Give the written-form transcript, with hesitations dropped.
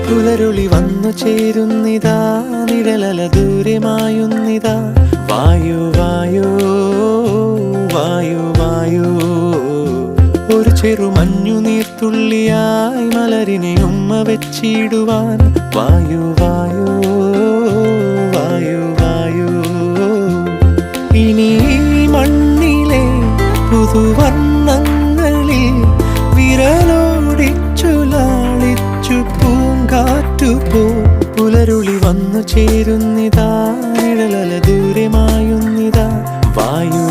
പുലരുളി വന്നു ചേരുന്നിതാ, നിഴലല ദൂരെ മായുന്നിതാ. വായു വായു വായു വായു, ഒരു ചെറു മഞ്ഞു നീർത്തുള്ളിയായി മലരിനെ ഉമ്മ വെച്ചിടുവാൻ. വായു വായു വായു വായു, ഇനി മണ്ണിലെ പുതുവർണ്ണങ്ങളിൽ വിരലോടിച്ചു ലാളിച്ചു പൂങ്കാറ്റുപോ. പുലരുളി വന്നു ചേരുന്നിതാ, നിഴലല ദൂരെ മായുന്നിതാ. വായു